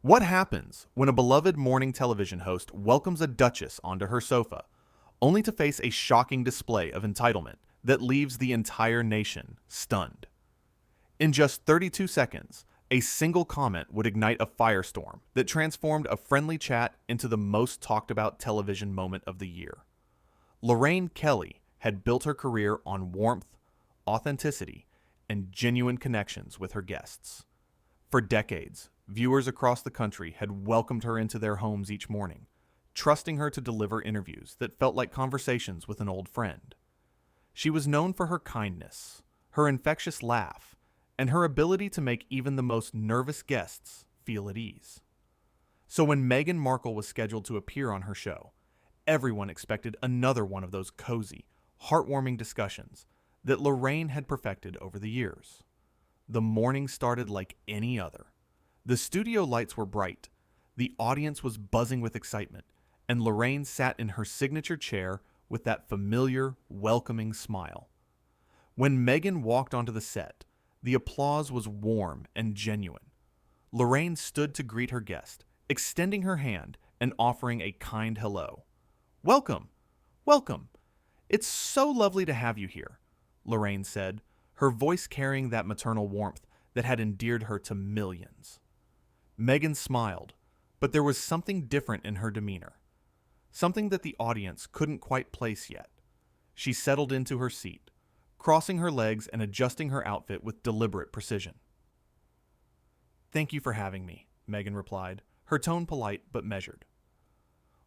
What happens when a beloved morning television host welcomes a duchess onto her sofa, only to face a shocking display of entitlement that leaves the entire nation stunned? In just 32 seconds, a single comment would ignite a firestorm that transformed a friendly chat into the most talked about television moment of the year. Lorraine Kelly had built her career on warmth, authenticity, and genuine connections with her guests. For decades, viewers across the country had welcomed her into their homes each morning, trusting her to deliver interviews that felt like conversations with an old friend. She was known for her kindness, her infectious laugh, and her ability to make even the most nervous guests feel at ease. So when Meghan Markle was scheduled to appear on her show, everyone expected another one of those cozy, heartwarming discussions that Lorraine had perfected over the years. The morning started like any other. The studio lights were bright, the audience was buzzing with excitement, and Lorraine sat in her signature chair with that familiar, welcoming smile. When Meghan walked onto the set, the applause was warm and genuine. Lorraine stood to greet her guest, extending her hand and offering a kind hello. "Welcome! Welcome! It's so lovely to have you here," Lorraine said, her voice carrying that maternal warmth that had endeared her to millions. Meghan smiled, but there was something different in her demeanor. Something that the audience couldn't quite place yet. She settled into her seat, crossing her legs and adjusting her outfit with deliberate precision. "Thank you for having me," Meghan replied, her tone polite but measured.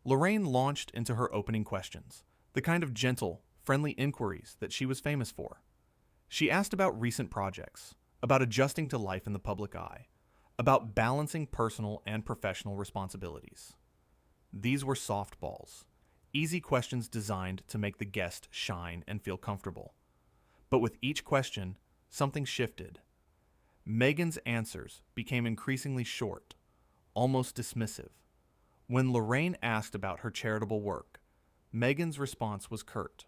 Lorraine launched into her opening questions, the kind of gentle, friendly inquiries that she was famous for. She asked about recent projects, about adjusting to life in the public eye, about balancing personal and professional responsibilities. These were softballs, easy questions designed to make the guest shine and feel comfortable. But with each question, something shifted. Meghan's answers became increasingly short, almost dismissive. When Lorraine asked about her charitable work, Meghan's response was curt.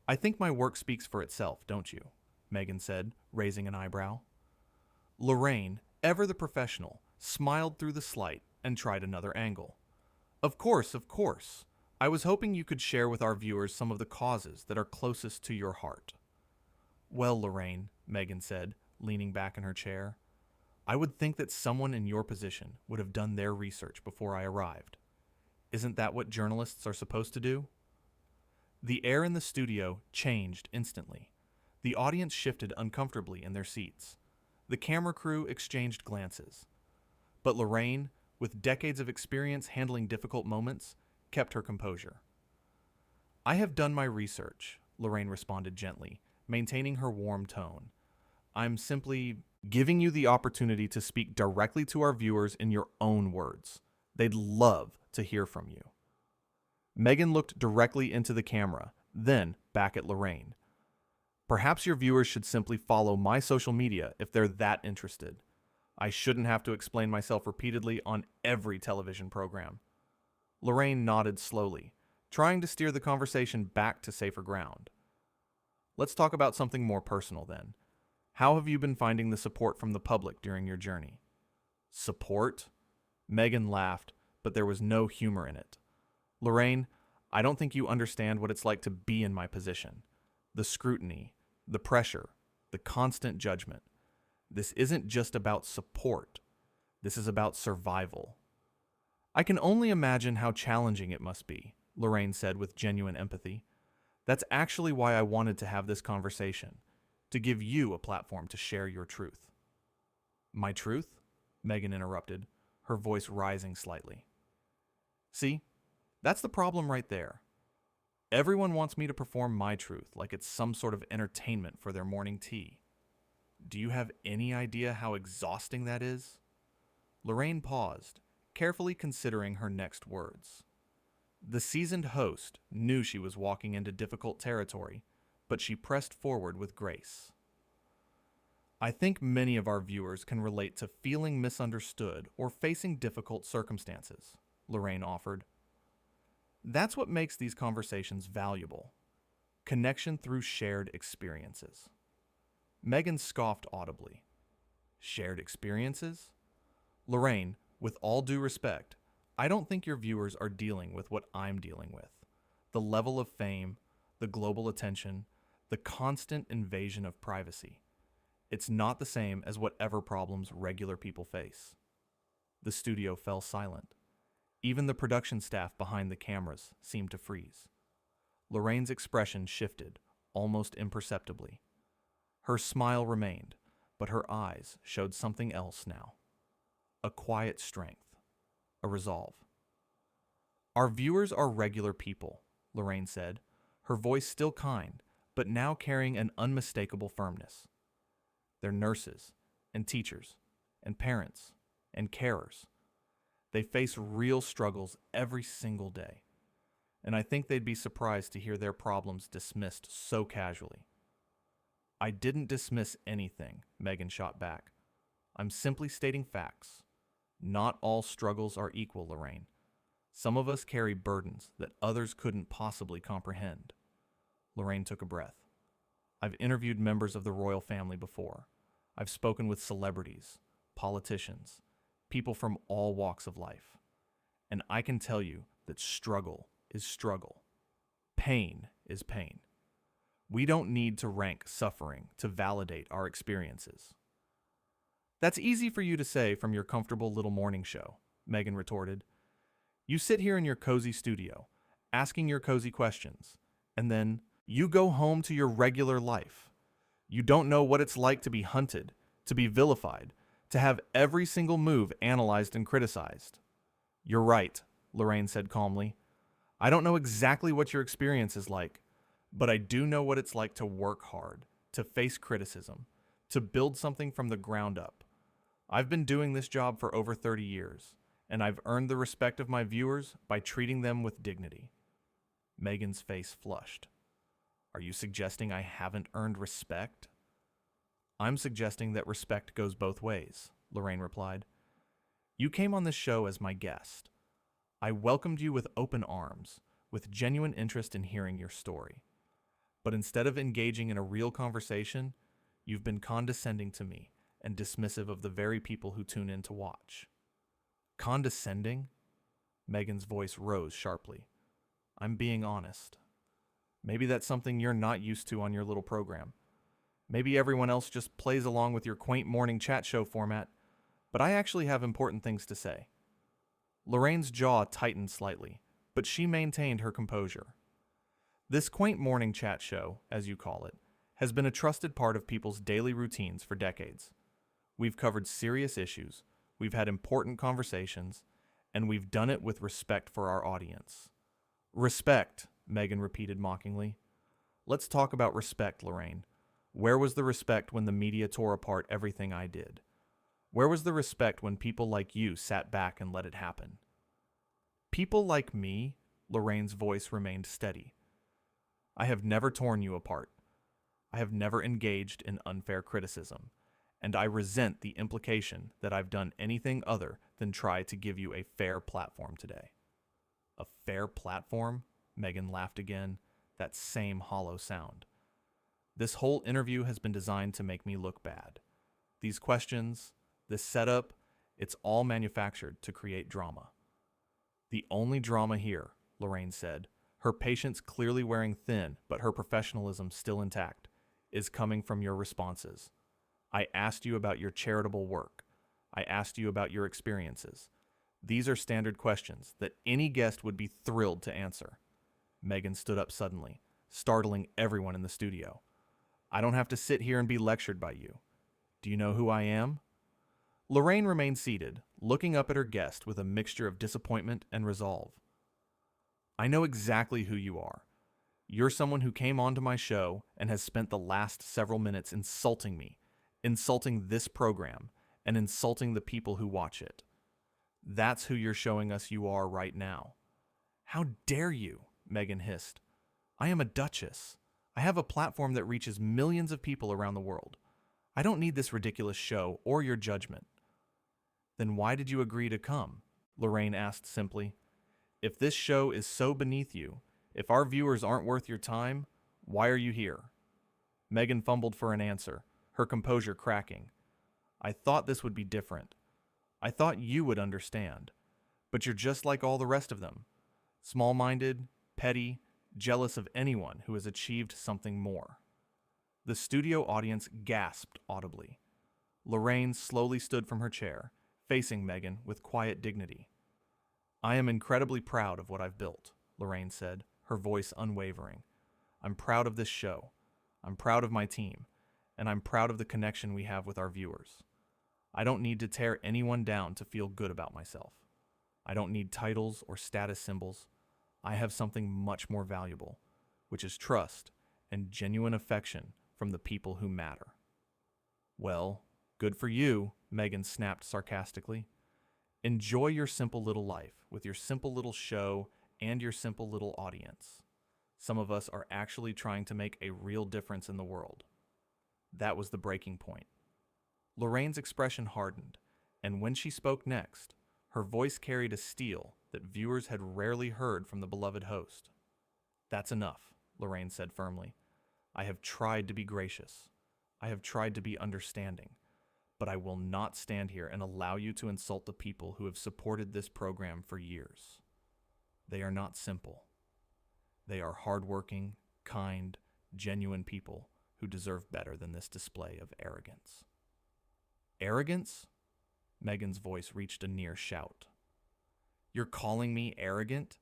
"I think my work speaks for itself, don't you?" Meghan said, raising an eyebrow. Lorraine, ever the professional, smiled through the slight and tried another angle. Of course. I was hoping you could share with our viewers some of the causes that are closest to your heart." "Well, Lorraine," Meghan said, leaning back in her chair, "I would think that someone in your position would have done their research before I arrived. Isn't that what journalists are supposed to do?" The air in the studio changed instantly. The audience shifted uncomfortably in their seats. The camera crew exchanged glances. But Lorraine, with decades of experience handling difficult moments, kept her composure. "I have done my research," Lorraine responded gently, maintaining her warm tone. "I'm simply giving you the opportunity to speak directly to our viewers in your own words. They'd love to hear from you." Meghan looked directly into the camera, then back at Lorraine. "Perhaps your viewers should simply follow my social media if they're that interested. I shouldn't have to explain myself repeatedly on every television program." Lorraine nodded slowly, trying to steer the conversation back to safer ground. "Let's talk about something more personal then. How have you been finding the support from the public during your journey?" "Support?" Meghan laughed, but there was no humor in it. "Lorraine, I don't think you understand what it's like to be in my position. The scrutiny, the pressure, the constant judgment. This isn't just about support. This is about survival." "I can only imagine how challenging it must be," Lorraine said with genuine empathy. "That's actually why I wanted to have this conversation, to give you a platform to share your truth." "My truth?" Meghan interrupted, her voice rising slightly. "See, that's the problem right there. Everyone wants me to perform my truth like it's some sort of entertainment for their morning tea. Do you have any idea how exhausting that is?" Lorraine paused, carefully considering her next words. The seasoned host knew she was walking into difficult territory, but she pressed forward with grace. "I think many of our viewers can relate to feeling misunderstood or facing difficult circumstances," Lorraine offered. "That's what makes these conversations valuable. Connection through shared experiences." Meghan scoffed audibly. "Shared experiences?" Lorraine, With all due respect, I don't think your viewers are dealing with what I'm dealing with. The level of fame, the global attention, the constant invasion of privacy. It's not the same as whatever problems regular people face. The studio fell silent. Even the production staff behind the cameras seemed to freeze. Lorraine's expression shifted, almost imperceptibly. Her smile remained, but her eyes showed something else now. A quiet strength, a resolve. Our viewers are regular people, Lorraine said, her voice still kind, but now carrying an unmistakable firmness. They're nurses, and teachers, and parents, and carers. They face real struggles every single day, and I think they'd be surprised to hear their problems dismissed so casually. I didn't dismiss anything, Meghan shot back. I'm simply stating facts. Not all struggles are equal, Lorraine. Some of us carry burdens that others couldn't possibly comprehend. Lorraine took a breath. I've interviewed members of the royal family before. I've spoken with celebrities, politicians, people from all walks of life. And I can tell you that struggle is struggle. Pain is pain. We don't need to rank suffering to validate our experiences. That's easy for you to say from your comfortable little morning show, Meghan retorted. You sit here in your cozy studio, asking your cozy questions, and then you go home to your regular life. You don't know what it's like to be hunted, to be vilified, to have every single move analyzed and criticized. You're right, Lorraine said calmly. I don't know exactly what your experience is like, but I do know what it's like to work hard, to face criticism, to build something from the ground up. I've been doing this job for over 30 years, and I've earned the respect of my viewers by treating them with dignity. Meghan's face flushed. Are you suggesting I haven't earned respect? I'm suggesting that respect goes both ways, Lorraine replied. You came on this show as my guest. I welcomed you with open arms, with genuine interest in hearing your story. But instead of engaging in a real conversation, you've been condescending to me and dismissive of the very people who tune in to watch. Condescending? Meghan's voice rose sharply. I'm being honest. Maybe that's something you're not used to on your little program. Maybe everyone else just plays along with your quaint morning chat show format, but I actually have important things to say. Lorraine's jaw tightened slightly, but she maintained her composure. This quaint morning chat show, as you call it, has been a trusted part of people's daily routines for decades. We've covered serious issues, we've had important conversations, and we've done it with respect for our audience. Respect, Meghan repeated mockingly. Let's talk about respect, Lorraine. Where was the respect when the media tore apart everything I did? Where was the respect when people like you sat back and let it happen? People like me, Lorraine's voice remained steady. I have never torn you apart. I have never engaged in unfair criticism, and I resent the implication that I've done anything other than try to give you a fair platform today. A fair platform? Meghan laughed again, that same hollow sound. This whole interview has been designed to make me look bad. These questions, this setup, it's all manufactured to create drama. The only drama here, Lorraine said, her patience clearly wearing thin but her professionalism still intact, is coming from your responses. I asked you about your charitable work. I asked you about your experiences. These are standard questions that any guest would be thrilled to answer. Meghan stood up suddenly, startling everyone in the studio. I don't have to sit here and be lectured by you. Do you know who I am? Lorraine remained seated, looking up at her guest with a mixture of disappointment and resolve. I know exactly who you are. You're someone who came onto my show and has spent the last several minutes insulting me, insulting this program, and insulting the people who watch it. That's who you're showing us you are right now. How dare you, Meghan hissed. I am a duchess. I have a platform that reaches millions of people around the world. I don't need this ridiculous show or your judgment. Then why did you agree to come? Lorraine asked simply. If this show is so beneath you, if our viewers aren't worth your time, why are you here? Meghan fumbled for an answer, her composure cracking. I thought this would be different. I thought you would understand, but you're just like all the rest of them. Small-minded, petty, jealous of anyone who has achieved something more." The studio audience gasped audibly. Lorraine slowly stood from her chair, facing Meghan with quiet dignity. "I am incredibly proud of what I've built," Lorraine said, her voice unwavering. "I'm proud of this show. I'm proud of my team, and I'm proud of the connection we have with our viewers. I don't need to tear anyone down to feel good about myself. I don't need titles or status symbols. I have something much more valuable, which is trust and genuine affection from the people who matter." "Well, good for you," Meghan snapped sarcastically. "Enjoy your simple little life with your simple little show and your simple little audience. Some of us are actually trying to make a real difference in the world." That was the breaking point. Lorraine's expression hardened, and when she spoke next, her voice carried a steel that viewers had rarely heard from the beloved host. "That's enough," Lorraine said firmly. "I have tried to be gracious. I have tried to be understanding. But I will not stand here and allow you to insult the people who have supported this program for years. They are not simple. They are hardworking, kind, genuine people who deserve better than this display of arrogance." "Arrogance?" Meghan's voice reached a near shout. "You're calling me arrogant?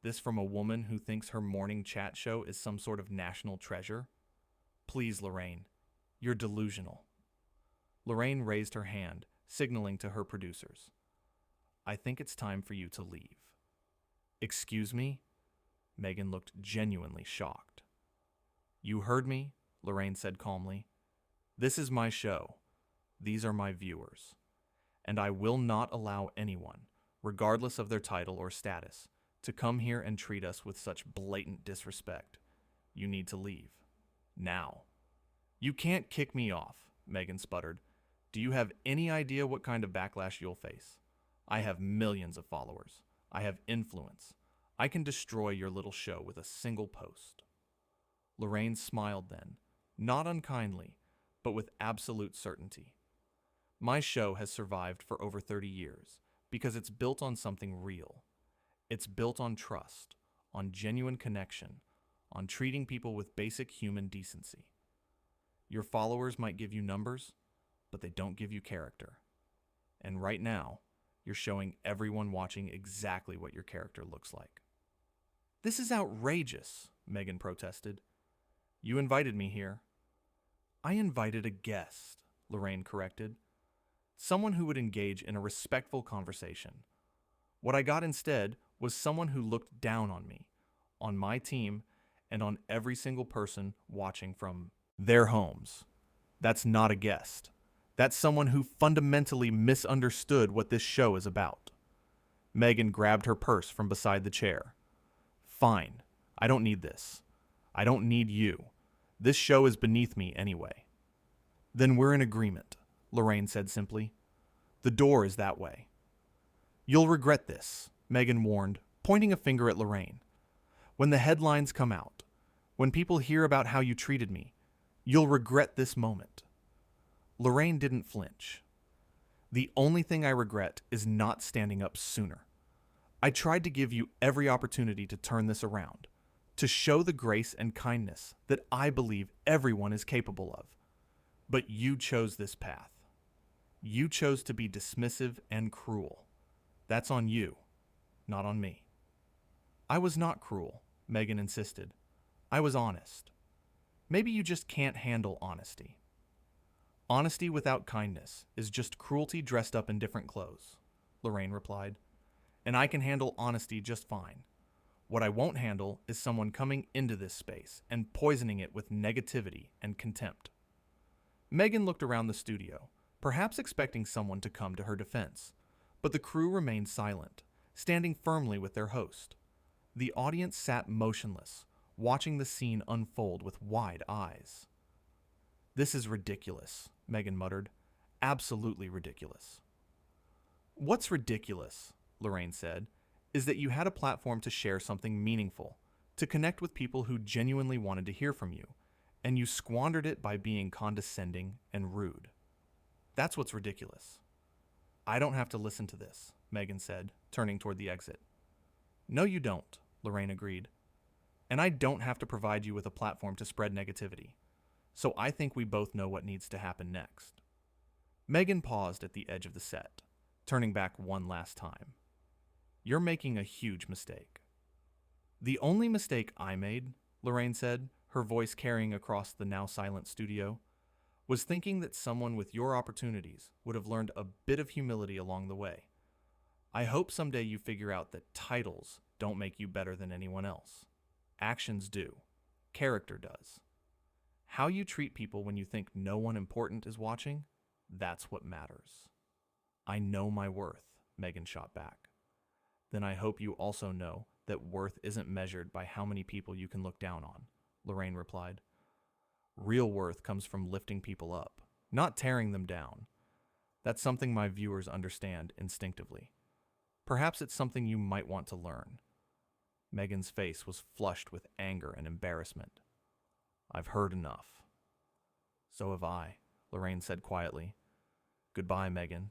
This from a woman who thinks her morning chat show is some sort of national treasure? Please, Lorraine, you're delusional." Lorraine raised her hand, signaling to her producers. "I think it's time for you to leave." "Excuse me?" Meghan looked genuinely shocked. "You heard me," Lorraine said calmly. "This is my show. These are my viewers. And I will not allow anyone, regardless of their title or status, to come here and treat us with such blatant disrespect. You need to leave. Now." "You can't kick me off," Meghan sputtered. "Do you have any idea what kind of backlash you'll face? I have millions of followers. I have influence. I can destroy your little show with a single post." Lorraine smiled then, not unkindly, but with absolute certainty. "My show has survived for over 30 years because it's built on something real. It's built on trust, on genuine connection, on treating people with basic human decency. Your followers might give you numbers, but they don't give you character. And right now, you're showing everyone watching exactly what your character looks like." "This is outrageous," Meghan protested. "You invited me here." "I invited a guest," Lorraine corrected. "Someone who would engage in a respectful conversation. What I got instead was someone who looked down on me, on my team, and on every single person watching from their homes. That's not a guest. That's someone who fundamentally misunderstood what this show is about." Meghan grabbed her purse from beside the chair. "Fine. I don't need this. I don't need you. This show is beneath me anyway." "Then we're in agreement," Lorraine said simply. "The door is that way." "You'll regret this," Meghan warned, pointing a finger at Lorraine. "When the headlines come out, when people hear about how you treated me, you'll regret this moment." Lorraine didn't flinch. "The only thing I regret is not standing up sooner. I tried to give you every opportunity to turn this around, to show the grace and kindness that I believe everyone is capable of. But you chose this path. You chose to be dismissive and cruel. That's on you, not on me." "I was not cruel," Meghan insisted. "I was honest. Maybe you just can't handle honesty." "Honesty without kindness is just cruelty dressed up in different clothes," Lorraine replied. "And I can handle honesty just fine. What I won't handle is someone coming into this space and poisoning it with negativity and contempt." Meghan looked around the studio, perhaps expecting someone to come to her defense, but the crew remained silent, standing firmly with their host. The audience sat motionless, watching the scene unfold with wide eyes. "This is ridiculous," Meghan muttered. "Absolutely ridiculous." "What's ridiculous," Lorraine said, "is that you had a platform to share something meaningful, to connect with people who genuinely wanted to hear from you, and you squandered it by being condescending and rude. That's what's ridiculous." I don't have to listen to this, Meghan said, turning toward the exit. No, you don't, Lorraine agreed. And I don't have to provide you with a platform to spread negativity. So I think we both know what needs to happen next. Meghan paused at the edge of the set, turning back one last time. You're making a huge mistake. The only mistake I made, Lorraine said, her voice carrying across the now silent studio, was thinking that someone with your opportunities would have learned a bit of humility along the way. I hope someday you figure out that titles don't make you better than anyone else. Actions do. Character does. How you treat people when you think no one important is watching, that's what matters. I know my worth, Meghan shot back. Then I hope you also know that worth isn't measured by how many people you can look down on, Lorraine replied. Real worth comes from lifting people up, not tearing them down. That's something my viewers understand instinctively. Perhaps it's something you might want to learn. Meghan's face was flushed with anger and embarrassment. I've heard enough. So have I, Lorraine said quietly. Goodbye, Meghan.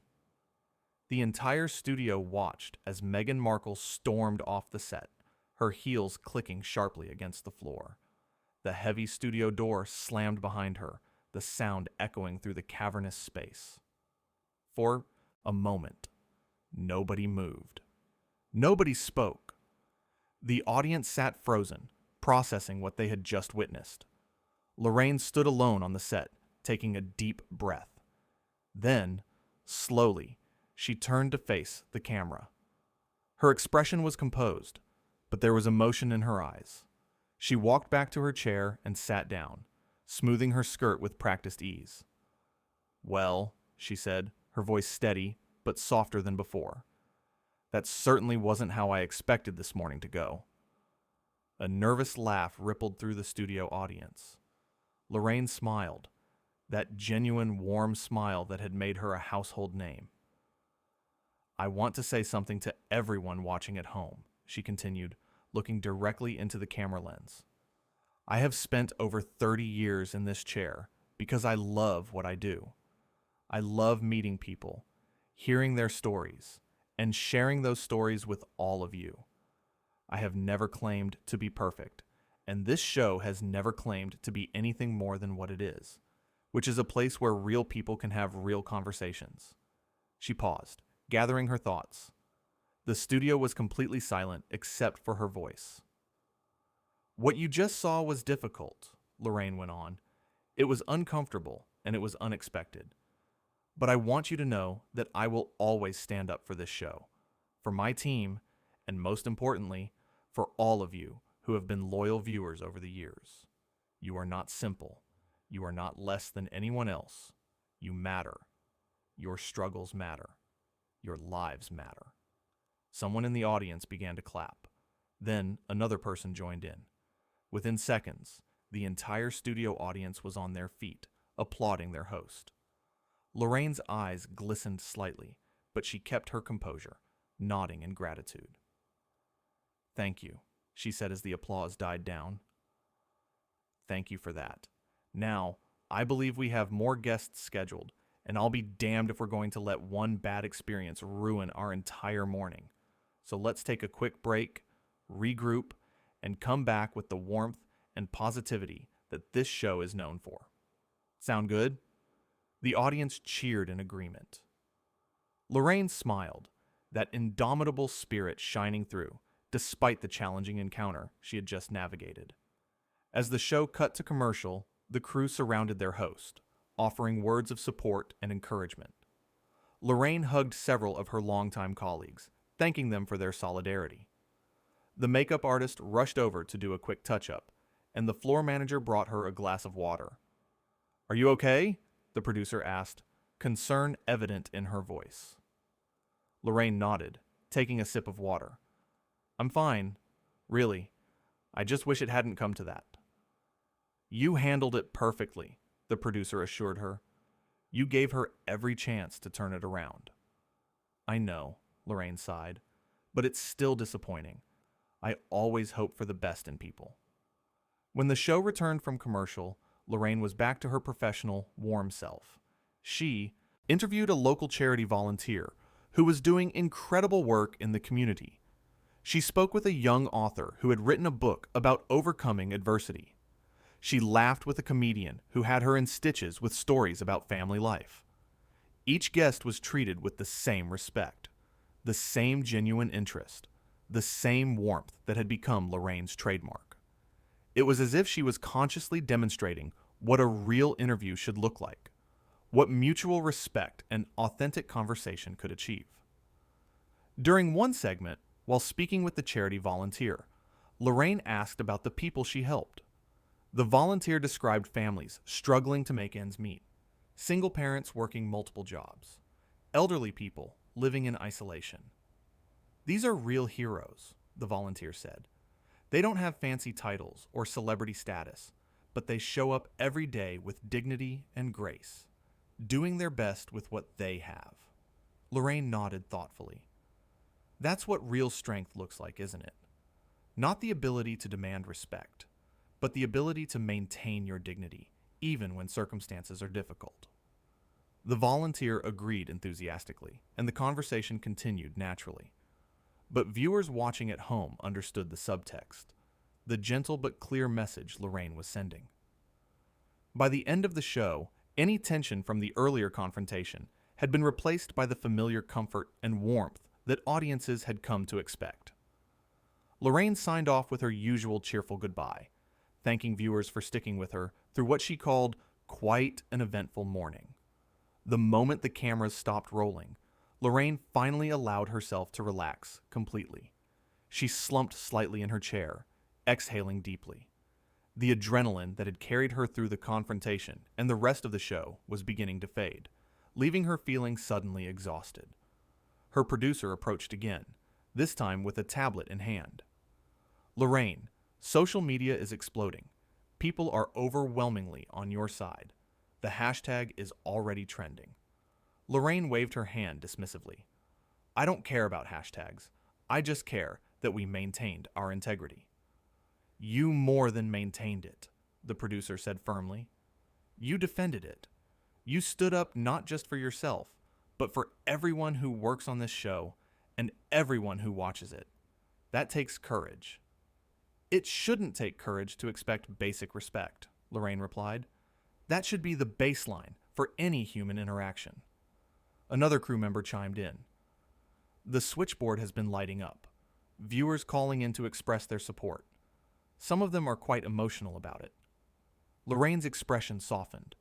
The entire studio watched as Meghan Markle stormed off the set, her heels clicking sharply against the floor. The heavy studio door slammed behind her, the sound echoing through the cavernous space. For a moment, nobody moved. Nobody spoke. The audience sat frozen, processing what they had just witnessed. Lorraine stood alone on the set, taking a deep breath. Then, slowly, she turned to face the camera. Her expression was composed, but there was emotion in her eyes. She walked back to her chair and sat down, smoothing her skirt with practiced ease. Well, she said, her voice steady, but softer than before. That certainly wasn't how I expected this morning to go. A nervous laugh rippled through the studio audience. Lorraine smiled, that genuine, warm smile that had made her a household name. I want to say something to everyone watching at home, she continued, looking directly into the camera lens. I have spent over 30 years in this chair because I love what I do. I love meeting people, hearing their stories, and sharing those stories with all of you. I have never claimed to be perfect, and this show has never claimed to be anything more than what it is, which is a place where real people can have real conversations. She paused, gathering her thoughts. The studio was completely silent except for her voice. What you just saw was difficult, Lorraine went on. It was uncomfortable and it was unexpected. But I want you to know that I will always stand up for this show, for my team, and most importantly, for all of you who have been loyal viewers over the years. You are not simple. You are not less than anyone else. You matter. Your struggles matter. Your lives matter. Someone in the audience began to clap. Then another person joined in. Within seconds, the entire studio audience was on their feet, applauding their host. Lorraine's eyes glistened slightly, but she kept her composure, nodding in gratitude. Thank you, she said as the applause died down. Thank you for that. Now, I believe we have more guests scheduled, and I'll be damned if we're going to let one bad experience ruin our entire morning. So let's take a quick break, regroup, and come back with the warmth and positivity that this show is known for. Sound good? The audience cheered in agreement. Lorraine smiled, that indomitable spirit shining through, despite the challenging encounter she had just navigated. As the show cut to commercial, the crew surrounded their host, offering words of support and encouragement. Lorraine hugged several of her longtime colleagues, thanking them for their solidarity. The makeup artist rushed over to do a quick touch-up, and the floor manager brought her a glass of water. Are you okay? The producer asked, concern evident in her voice. Lorraine nodded, taking a sip of water. I'm fine. Really. I just wish it hadn't come to that. You handled it perfectly, the producer assured her. You gave her every chance to turn it around. I know, Lorraine sighed, but it's still disappointing. I always hope for the best in people. When the show returned from commercial, Lorraine was back to her professional, warm self. She interviewed a local charity volunteer who was doing incredible work in the community. She spoke with a young author who had written a book about overcoming adversity. She laughed with a comedian who had her in stitches with stories about family life. Each guest was treated with the same respect, the same genuine interest, the same warmth that had become Lorraine's trademark. It was as if she was consciously demonstrating what a real interview should look like, what mutual respect and authentic conversation could achieve. During one segment, while speaking with the charity volunteer, Lorraine asked about the people she helped. The volunteer described families struggling to make ends meet, single parents working multiple jobs, elderly people living in isolation. "These are real heroes," the volunteer said. "They don't have fancy titles or celebrity status, but they show up every day with dignity and grace, doing their best with what they have." Lorraine nodded thoughtfully. That's what real strength looks like, isn't it? Not the ability to demand respect, but the ability to maintain your dignity, even when circumstances are difficult. The volunteer agreed enthusiastically, and the conversation continued naturally. But viewers watching at home understood the subtext, the gentle but clear message Lorraine was sending. By the end of the show, any tension from the earlier confrontation had been replaced by the familiar comfort and warmth that audiences had come to expect. Lorraine signed off with her usual cheerful goodbye, thanking viewers for sticking with her through what she called quite an eventful morning. The moment the cameras stopped rolling, Lorraine finally allowed herself to relax completely. She slumped slightly in her chair, exhaling deeply. The adrenaline that had carried her through the confrontation and the rest of the show was beginning to fade, leaving her feeling suddenly exhausted. Her producer approached again, this time with a tablet in hand. "Lorraine, social media is exploding. People are overwhelmingly on your side. The hashtag is already trending." Lorraine waved her hand dismissively. "I don't care about hashtags. I just care that we maintained our integrity." "You more than maintained it," the producer said firmly. "You defended it. You stood up not just for yourself, but for everyone who works on this show and everyone who watches it. That takes courage." "It shouldn't take courage to expect basic respect," Lorraine replied. "That should be the baseline for any human interaction." Another crew member chimed in. "The switchboard has been lighting up, viewers calling in to express their support. Some of them are quite emotional about it." Lorraine's expression softened.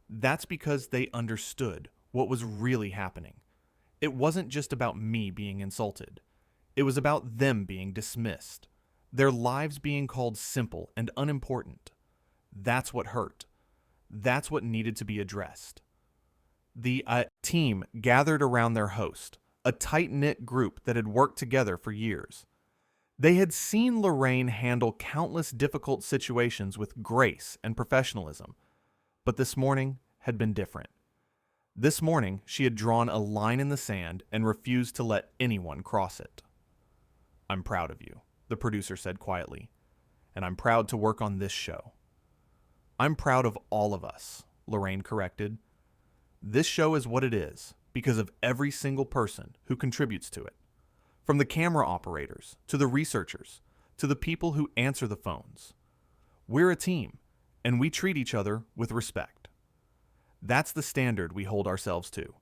That's because they understood what was really happening. It wasn't just about me being insulted. It was about them being dismissed, their lives being called simple and unimportant. That's what hurt. That's what needed to be addressed. The team gathered around their host, a tight-knit group that had worked together for years. They had seen Lorraine handle countless difficult situations with grace and professionalism, but this morning had been different. This morning, she had drawn a line in the sand and refused to let anyone cross it. "I'm proud of you," the producer said quietly, "and I'm proud to work on this show." "I'm proud of all of us," Lorraine corrected. "This show is what it is because of every single person who contributes to it. From the camera operators, to the researchers, to the people who answer the phones. We're a team, and we treat each other with respect. That's the standard we hold ourselves to,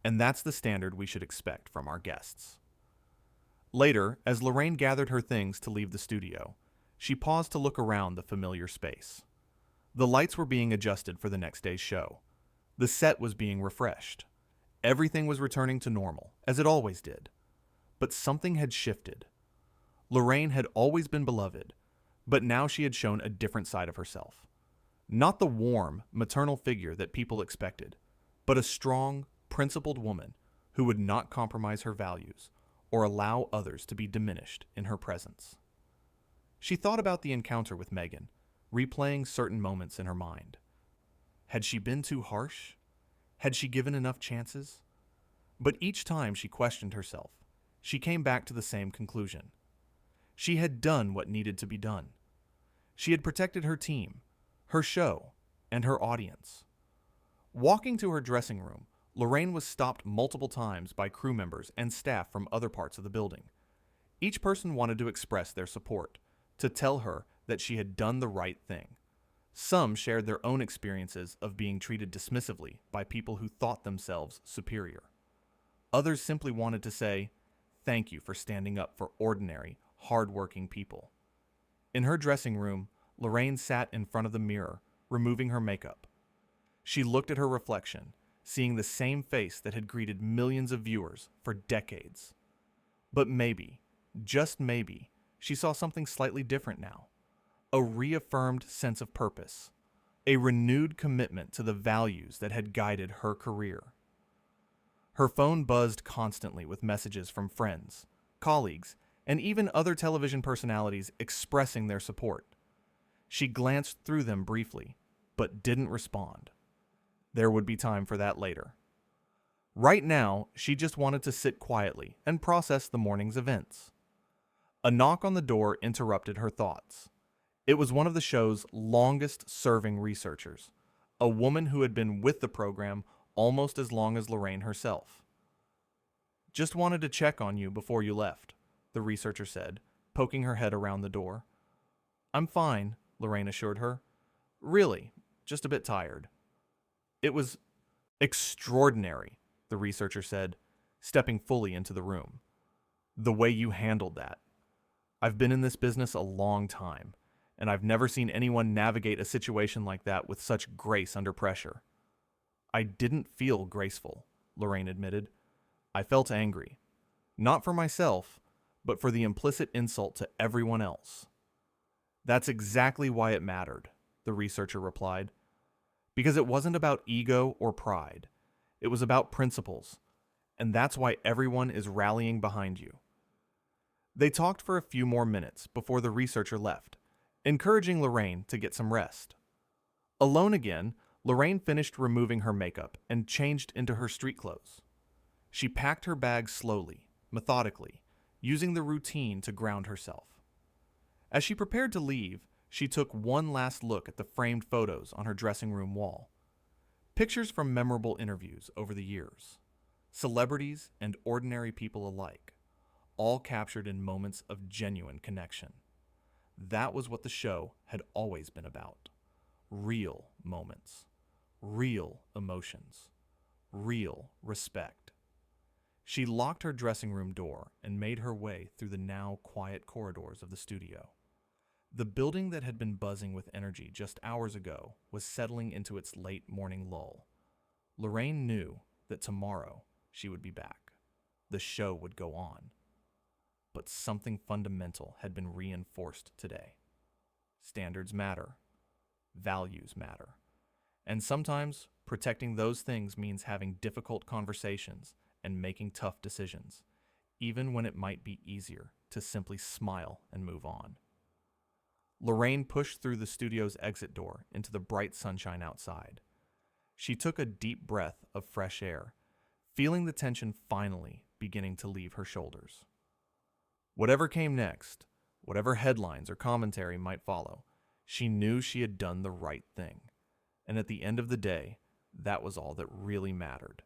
and that's the standard we should expect from our guests." Later, as Lorraine gathered her things to leave the studio, she paused to look around the familiar space. The lights were being adjusted for the next day's show. The set was being refreshed. Everything was returning to normal, as it always did. But something had shifted. Lorraine had always been beloved, but now she had shown a different side of herself. Not the warm, maternal figure that people expected, but a strong, principled woman who would not compromise her values or allow others to be diminished in her presence. She thought about the encounter with Meghan, replaying certain moments in her mind. Had she been too harsh? Had she given enough chances? But each time she questioned herself, she came back to the same conclusion. She had done what needed to be done. She had protected her team, her show, and her audience. Walking to her dressing room, Lorraine was stopped multiple times by crew members and staff from other parts of the building. Each person wanted to express their support, to tell her that she had done the right thing. Some shared their own experiences of being treated dismissively by people who thought themselves superior. Others simply wanted to say, "Thank you for standing up for ordinary, hard-working people." In her dressing room, Lorraine sat in front of the mirror, removing her makeup. She looked at her reflection, seeing the same face that had greeted millions of viewers for decades. But maybe, just maybe, she saw something slightly different now. A reaffirmed sense of purpose, a renewed commitment to the values that had guided her career. Her phone buzzed constantly with messages from friends, colleagues, and even other television personalities expressing their support. She glanced through them briefly, but didn't respond. There would be time for that later. Right now, she just wanted to sit quietly and process the morning's events. A knock on the door interrupted her thoughts. It was one of the show's longest-serving researchers, a woman who had been with the program almost as long as Lorraine herself. "Just wanted to check on you before you left," the researcher said, poking her head around the door. "I'm fine," Lorraine assured her. "Really, just a bit tired." "It was extraordinary," the researcher said, stepping fully into the room. "The way you handled that. I've been in this business a long time, and I've never seen anyone navigate a situation like that with such grace under pressure." "I didn't feel graceful," Lorraine admitted. "I felt angry. Not for myself, but for the implicit insult to everyone else." "That's exactly why it mattered," the researcher replied. "Because it wasn't about ego or pride. It was about principles, and that's why everyone is rallying behind you." They talked for a few more minutes before the researcher left, encouraging Lorraine to get some rest. Alone again, Lorraine finished removing her makeup and changed into her street clothes. She packed her bag slowly, methodically, using the routine to ground herself. As she prepared to leave, she took one last look at the framed photos on her dressing room wall. Pictures from memorable interviews over the years. Celebrities and ordinary people alike, all captured in moments of genuine connection. That was what the show had always been about. Real moments. Real emotions. Real respect. She locked her dressing room door and made her way through the now quiet corridors of the studio. The building that had been buzzing with energy just hours ago was settling into its late morning lull. Lorraine knew that tomorrow she would be back. The show would go on. But something fundamental had been reinforced today. Standards matter. Values matter. And sometimes protecting those things means having difficult conversations and making tough decisions, even when it might be easier to simply smile and move on. Lorraine pushed through the studio's exit door into the bright sunshine outside. She took a deep breath of fresh air, feeling the tension finally beginning to leave her shoulders. Whatever came next, whatever headlines or commentary might follow, she knew she had done the right thing. And at the end of the day, that was all that really mattered.